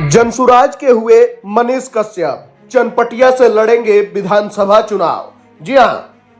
जनसुराज के हुए मनीष कश्यप चनपटिया से लड़ेंगे विधानसभा चुनाव। जी हां,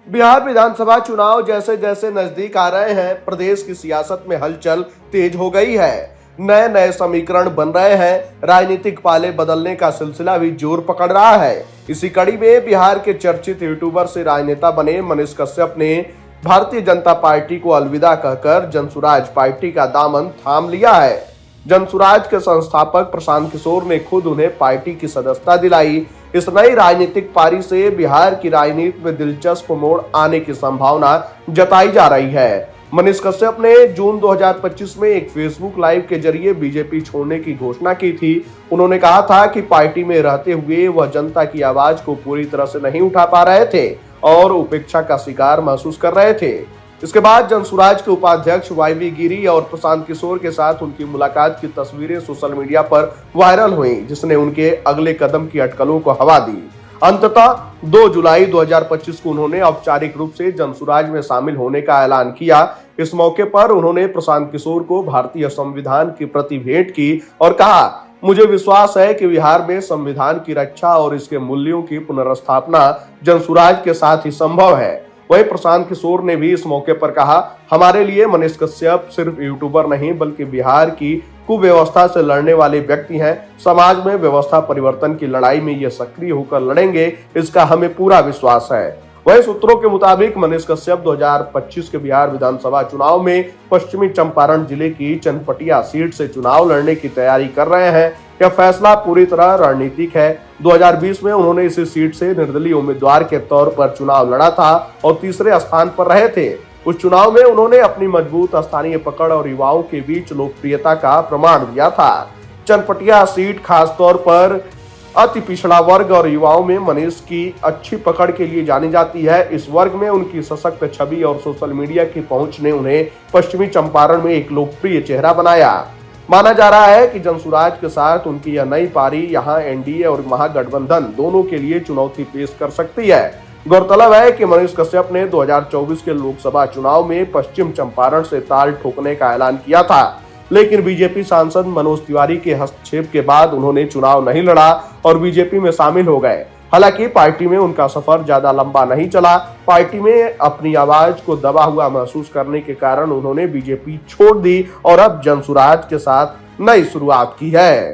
बिहार विधानसभा चुनाव जैसे जैसे नजदीक आ रहे हैं, प्रदेश की सियासत में हलचल तेज हो गई है। नए नए समीकरण बन रहे हैं, राजनीतिक पाले बदलने का सिलसिला भी जोर पकड़ रहा है। इसी कड़ी में बिहार के चर्चित यूट्यूबर से राजनेता बने मनीष कश्यप ने भारतीय जनता पार्टी को अलविदा कहकर जनसुराज पार्टी का दामन थाम लिया है। जनसुराज के संस्थापक प्रशांत किशोर ने खुद उन्हें पार्टी की सदस्यता दिलाई। इस नई राजनीतिक पारी से बिहार की राजनीति में दिलचस्प मोड़ आने की संभावना जताई जा रही है। मनीष कश्यप ने जून 2025 में एक फेसबुक लाइव के जरिए बीजेपी छोड़ने की घोषणा की थी। उन्होंने कहा था कि पार्टी में रहते हुए वह जनता की आवाज को पूरी तरह से नहीं उठा पा रहे थे और उपेक्षा का शिकार महसूस कर रहे थे। इसके बाद जनसुराज के उपाध्यक्ष वाईवी गिरी और प्रशांत किशोर के साथ उनकी मुलाकात की तस्वीरें सोशल मीडिया पर वायरल हुई, जिसने उनके अगले कदम की अटकलों को हवा दी। अंततः 2 जुलाई 2025 को उन्होंने औपचारिक रूप से जनसुराज में शामिल होने का ऐलान किया। इस मौके पर उन्होंने प्रशांत किशोर को भारतीय संविधान के प्रति भेंट की और कहा, मुझे विश्वास है कि बिहार में संविधान की रक्षा और इसके मूल्यों की पुनर्स्थापना जनसुराज के साथ ही संभव है। वहीं प्रशांत किशोर ने भी इस मौके पर कहा, हमारे लिए मनीष कश्यप सिर्फ यूट्यूबर नहीं बल्कि बिहार की कुव्यवस्था से लड़ने वाले व्यक्ति हैं। समाज में व्यवस्था परिवर्तन की लड़ाई में ये सक्रिय होकर लड़ेंगे, इसका हमें पूरा विश्वास है। वहीं सूत्रों के मुताबिक मनीष कश्यप 2025 के बिहार विधानसभा चुनाव में पश्चिमी चंपारण जिले की चनपटिया सीट से चुनाव लड़ने की तैयारी कर रहे हैं। यह फैसला पूरी तरह रणनीतिक है। 2020 में उन्होंने इसी सीट से निर्दलीय उम्मीदवार के तौर पर चुनाव लड़ा था और तीसरे स्थान पर रहे थे। उस चुनाव में उन्होंने अपनी मजबूत स्थानीय पकड़ और युवाओं के बीच लोकप्रियता का प्रमाण दिया था। चनपटिया सीट खासतौर पर अति पिछड़ा वर्ग और युवाओं में मनीष की अच्छी पकड़ के लिए जानी जाती है। इस वर्ग में उनकी सशक्त छवि और सोशल मीडिया की पहुंच ने उन्हें पश्चिमी चंपारण में एक लोकप्रिय चेहरा बनाया। माना जा रहा है कि जनसुराज के साथ उनकी यह नई पारी यहां एनडीए और महागठबंधन दोनों के लिए चुनौती पेश कर सकती है। गौरतलब है कि मनीष कश्यप ने 2024 के लोकसभा चुनाव में पश्चिम चंपारण से ताल ठोकने का ऐलान किया था, लेकिन बीजेपी सांसद मनोज तिवारी के हस्तक्षेप के बाद उन्होंने चुनाव नहीं लड़ा और बीजेपी में शामिल हो गए। हालांकि पार्टी में उनका सफर ज्यादा लंबा नहीं चला। पार्टी में अपनी आवाज को दबा हुआ महसूस करने के कारण उन्होंने बीजेपी छोड़ दी और अब जनसुराज के साथ नई शुरुआत की है।